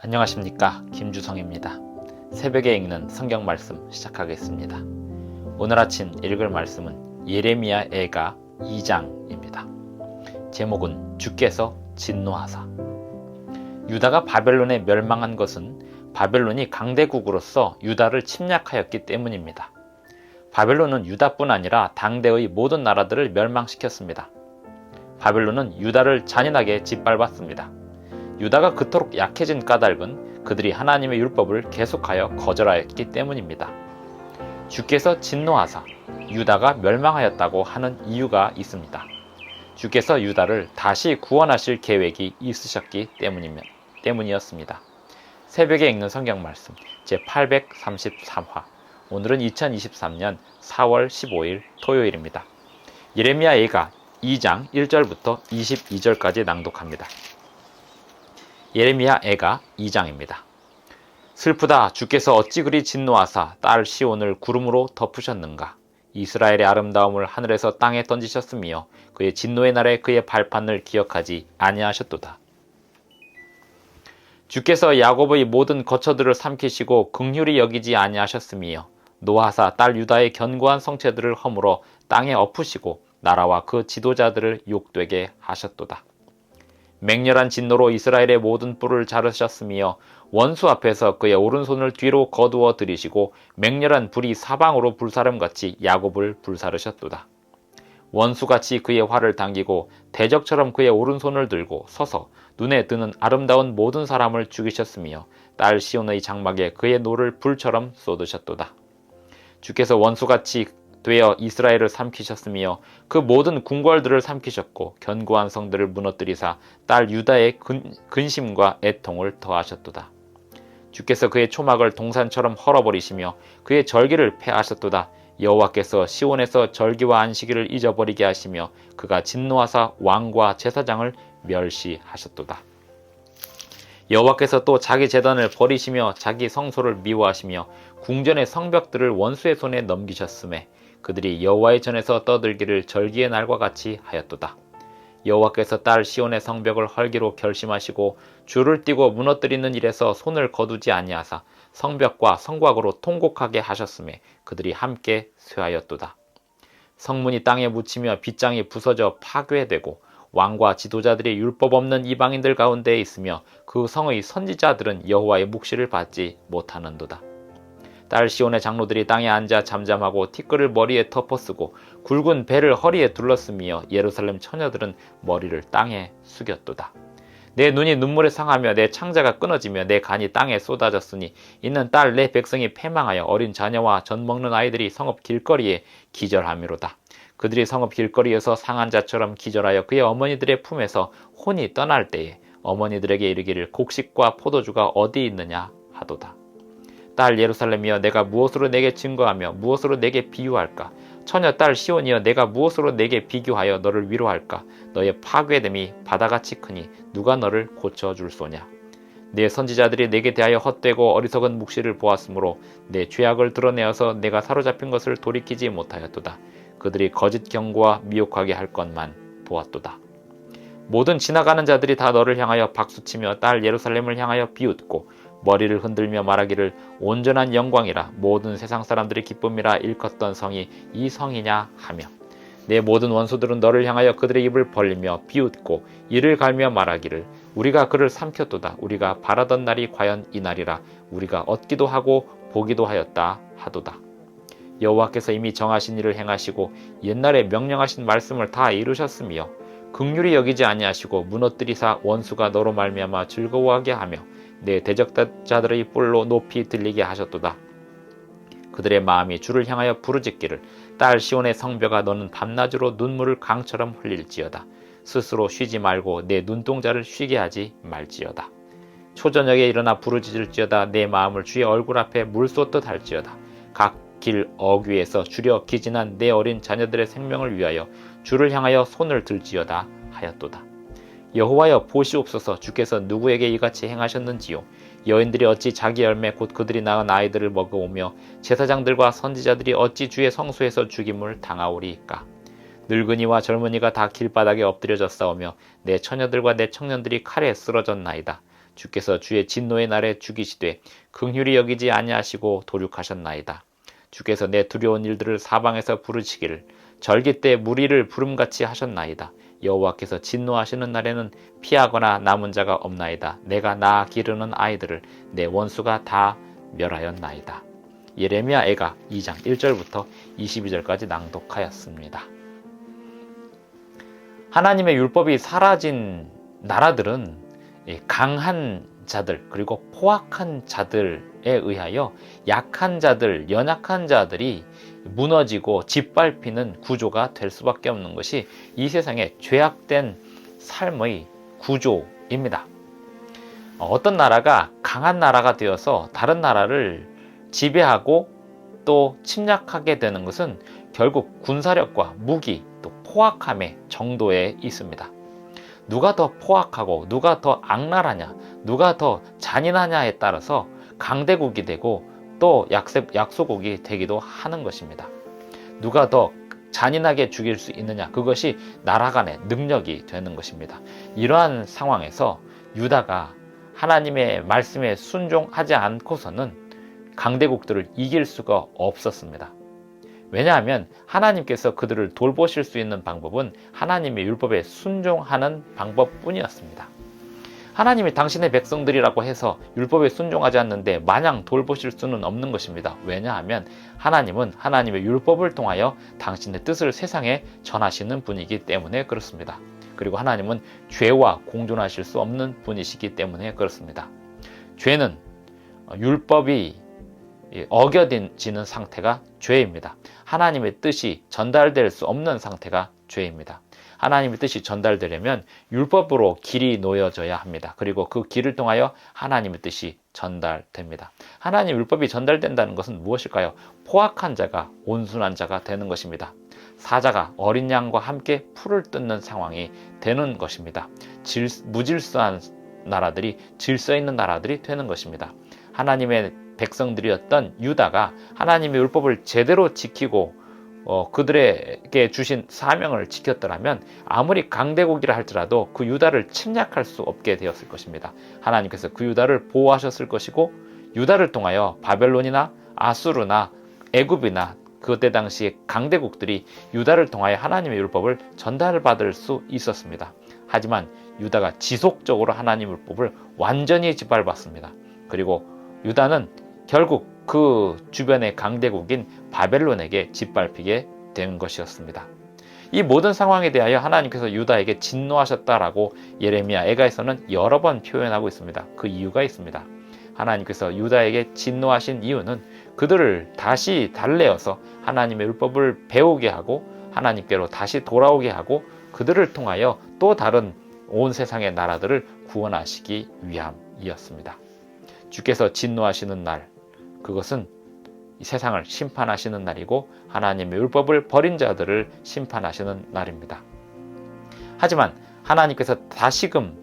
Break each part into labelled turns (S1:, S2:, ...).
S1: 안녕하십니까, 김주성입니다. 새벽에 읽는 성경 말씀 시작하겠습니다. 오늘 아침 읽을 말씀은 예레미야 애가 2장입니다. 제목은 주께서 진노하사. 유다가 바벨론에 멸망한 것은 바벨론이 강대국으로서 유다를 침략하였기 때문입니다. 바벨론은 유다뿐 아니라 당대의 모든 나라들을 멸망시켰습니다. 바벨론은 유다를 잔인하게 짓밟았습니다. 유다가 그토록 약해진 까닭은 그들이 하나님의 율법을 계속하여 거절하였기 때문입니다. 주께서 진노하사 유다가 멸망하였다고 하는 이유가 있습니다. 주께서 유다를 다시 구원하실 계획이 있으셨기 때문이었습니다. 새벽에 읽는 성경 말씀 제833화. 오늘은 2023년 4월 15일 토요일입니다. 예레미야 애가 2장 1절부터 22절까지 낭독합니다. 예레미야 애가 2장입니다. 슬프다. 주께서 어찌 그리 진노하사 딸 시온을 구름으로 덮으셨는가. 이스라엘의 아름다움을 하늘에서 땅에 던지셨으며 그의 진노의 날에 그의 발판을 기억하지 아니하셨도다. 주께서 야곱의 모든 거처들을 삼키시고 긍휼히 여기지 아니하셨으며 노하사 딸 유다의 견고한 성체들을 허물어 땅에 엎으시고 나라와 그 지도자들을 욕되게 하셨도다. 맹렬한 진노로 이스라엘의 모든 뿔을 자르셨으며 원수 앞에서 그의 오른손을 뒤로 거두어 들이시고 맹렬한 불이 사방으로 불사름같이 야곱을 불사르셨도다. 원수같이 그의 활을 당기고 대적처럼 그의 오른손을 들고 서서 눈에 드는 아름다운 모든 사람을 죽이셨으며 딸 시온의 장막에 그의 노를 불처럼 쏟으셨도다. 주께서 원수같이 되어 이스라엘을 삼키셨으며 그 모든 궁궐들을 삼키셨고 견고한 성들을 무너뜨리사 딸 유다의 근심과 애통을 더하셨도다. 주께서 그의 초막을 동산처럼 헐어버리시며 그의 절기를 폐하셨도다. 여호와께서 시온에서 절기와 안식일을 잊어버리게 하시며 그가 진노하사 왕과 제사장을 멸시하셨도다. 여호와께서 또 자기 제단을 버리시며 자기 성소를 미워하시며 궁전의 성벽들을 원수의 손에 넘기셨음에 그들이 여호와의 전에서 떠들기를 절기의 날과 같이 하였도다. 여호와께서 딸 시온의 성벽을 헐기로 결심하시고 줄을 띄고 무너뜨리는 일에서 손을 거두지 아니하사 성벽과 성곽으로 통곡하게 하셨음에 그들이 함께 쇠하였도다. 성문이 땅에 묻히며 빗장이 부서져 파괴되고 왕과 지도자들이 율법 없는 이방인들 가운데에 있으며 그 성의 선지자들은 여호와의 묵시를 받지 못하는도다. 딸 시온의 장로들이 땅에 앉아 잠잠하고 티끌을 머리에 덮어쓰고 굵은 배를 허리에 둘렀으며 예루살렘 처녀들은 머리를 땅에 숙였도다. 내 눈이 눈물에 상하며 내 창자가 끊어지며 내 간이 땅에 쏟아졌으니 이는 딸 내 백성이 패망하여 어린 자녀와 젖 먹는 아이들이 성읍 길거리에 기절함이로다. 그들이 성읍 길거리에서 상한 자처럼 기절하여 그의 어머니들의 품에서 혼이 떠날 때에 어머니들에게 이르기를 곡식과 포도주가 어디 있느냐 하도다. 딸 예루살렘이여 내가 무엇으로 내게 증거하며 무엇으로 내게 비유할까? 처녀 딸 시온이여 내가 무엇으로 내게 비교하여 너를 위로할까? 너의 파괴됨이 바다같이 크니 누가 너를 고쳐줄 소냐? 내 선지자들이 내게 대하여 헛되고 어리석은 묵시를 보았으므로 내 죄악을 드러내어서 내가 사로잡힌 것을 돌이키지 못하였도다. 그들이 거짓 경고와 미혹하게 할 것만 보았도다. 모든 지나가는 자들이 다 너를 향하여 박수치며 딸 예루살렘을 향하여 비웃고 머리를 흔들며 말하기를 온전한 영광이라 모든 세상 사람들이 기쁨이라 일컫던 성이 이 성이냐 하며 내 모든 원수들은 너를 향하여 그들의 입을 벌리며 비웃고 이를 갈며 말하기를 우리가 그를 삼켰도다. 우리가 바라던 날이 과연 이 날이라 우리가 얻기도 하고 보기도 하였다 하도다. 여호와께서 이미 정하신 일을 행하시고 옛날에 명령하신 말씀을 다 이루셨으며 긍휼히 여기지 아니하시고 무너뜨리사 원수가 너로 말미암아 즐거워하게 하며 내 대적자들의 뿔로 높이 들리게 하셨도다. 그들의 마음이 주를 향하여 부르짖기를 딸 시온의 성벽아 너는 밤낮으로 눈물을 강처럼 흘릴지어다. 스스로 쉬지 말고 내 눈동자를 쉬게 하지 말지어다. 초저녁에 일어나 부르짖을지어다. 내 마음을 주의 얼굴 앞에 물 쏟듯 할지어다. 각 길 어귀에서 주려 기진한 내 어린 자녀들의 생명을 위하여 주를 향하여 손을 들지어다 하였도다. 여호와여 보시옵소서. 주께서 누구에게 이같이 행하셨는지요. 여인들이 어찌 자기 열매 곧 그들이 낳은 아이들을 먹어오며 제사장들과 선지자들이 어찌 주의 성소에서 죽임을 당하오리이까. 늙은이와 젊은이가 다 길바닥에 엎드려져 싸우며 내 처녀들과 내 청년들이 칼에 쓰러졌나이다. 주께서 주의 진노의 날에 죽이시되 긍휼히 여기지 아니하시고 도륙하셨나이다. 주께서 내 두려운 일들을 사방에서 부르시기를 절기 때 무리를 부름같이 하셨나이다. 여호와께서 진노하시는 날에는 피하거나 남은 자가 없나이다. 내가 낳아 기르는 아이들을 내 원수가 다 멸하였나이다. 예레미야 애가 2장 1절부터 22절까지 낭독하였습니다. 하나님의 율법이 사라진 나라들은 강한 자들 그리고 포악한 자들에 의하여 약한 자들, 연약한 자들이 무너지고 짓밟히는 구조가 될 수밖에 없는 것이 이 세상의 죄악된 삶의 구조입니다. 어떤 나라가 강한 나라가 되어서 다른 나라를 지배하고 또 침략하게 되는 것은 결국 군사력과 무기 또 포악함의 정도에 있습니다. 누가 더 포악하고 누가 더 악랄하냐, 누가 더 잔인하냐에 따라서 강대국이 되고 또 약소국이 되기도 하는 것입니다. 누가 더 잔인하게 죽일 수 있느냐, 그것이 나라 간의 능력이 되는 것입니다. 이러한 상황에서 유다가 하나님의 말씀에 순종하지 않고서는 강대국들을 이길 수가 없었습니다. 왜냐하면 하나님께서 그들을 돌보실 수 있는 방법은 하나님의 율법에 순종하는 방법뿐이었습니다. 하나님이 당신의 백성들이라고 해서 율법에 순종하지 않는데 마냥 돌보실 수는 없는 것입니다. 왜냐하면 하나님은 하나님의 율법을 통하여 당신의 뜻을 세상에 전하시는 분이기 때문에 그렇습니다. 그리고 하나님은 죄와 공존하실 수 없는 분이시기 때문에 그렇습니다. 죄는 율법이 어겨지는 상태가 죄입니다. 하나님의 뜻이 전달될 수 없는 상태가 죄입니다. 하나님의 뜻이 전달되려면 율법으로 길이 놓여져야 합니다. 그리고 그 길을 통하여 하나님의 뜻이 전달됩니다. 하나님 율법이 전달된다는 것은 무엇일까요? 포악한 자가 온순한 자가 되는 것입니다. 사자가 어린 양과 함께 풀을 뜯는 상황이 되는 것입니다. 무질서한 나라들이 질서 있는 나라들이 되는 것입니다. 하나님의 백성들이었던 유다가 하나님의 율법을 제대로 지키고 그들에게 주신 사명을 지켰더라면 아무리 강대국이라 할지라도 그 유다를 침략할 수 없게 되었을 것입니다. 하나님께서 그 유다를 보호하셨을 것이고 유다를 통하여 바벨론이나 아수르나 애굽이나 그때 당시 강대국들이 유다를 통하여 하나님의 율법을 전달받을 수 있었습니다. 하지만 유다가 지속적으로 하나님의 율법을 완전히 짓밟았습니다. 그리고 유다는 결국 그 주변의 강대국인 바벨론에게 짓밟히게 된 것이었습니다. 이 모든 상황에 대하여 하나님께서 유다에게 진노하셨다라고 예레미야 애가에서는 여러 번 표현하고 있습니다. 그 이유가 있습니다. 하나님께서 유다에게 진노하신 이유는 그들을 다시 달래어서 하나님의 율법을 배우게 하고 하나님께로 다시 돌아오게 하고 그들을 통하여 또 다른 온 세상의 나라들을 구원하시기 위함이었습니다. 주께서 진노하시는 날, 그것은 이 세상을 심판하시는 날이고 하나님의 율법을 버린 자들을 심판하시는 날입니다. 하지만 하나님께서 다시금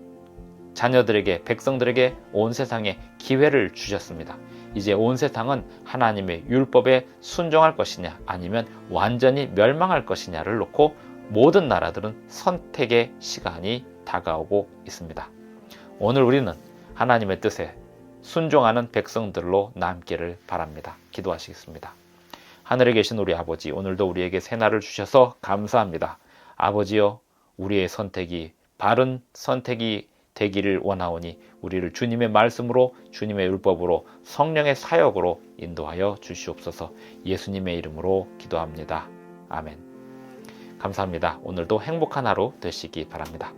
S1: 자녀들에게, 백성들에게 온 세상에 기회를 주셨습니다. 이제 온 세상은 하나님의 율법에 순종할 것이냐 아니면 완전히 멸망할 것이냐를 놓고 모든 나라들은 선택의 시간이 다가오고 있습니다. 오늘 우리는 하나님의 뜻에 순종하는 백성들로 남기를 바랍니다. 기도하시겠습니다. 하늘에 계신 우리 아버지, 오늘도 우리에게 새날을 주셔서 감사합니다. 아버지여, 우리의 선택이 바른 선택이 되기를 원하오니 우리를 주님의 말씀으로, 주님의 율법으로, 성령의 사역으로 인도하여 주시옵소서. 예수님의 이름으로 기도합니다. 아멘. 감사합니다. 오늘도 행복한 하루 되시기 바랍니다.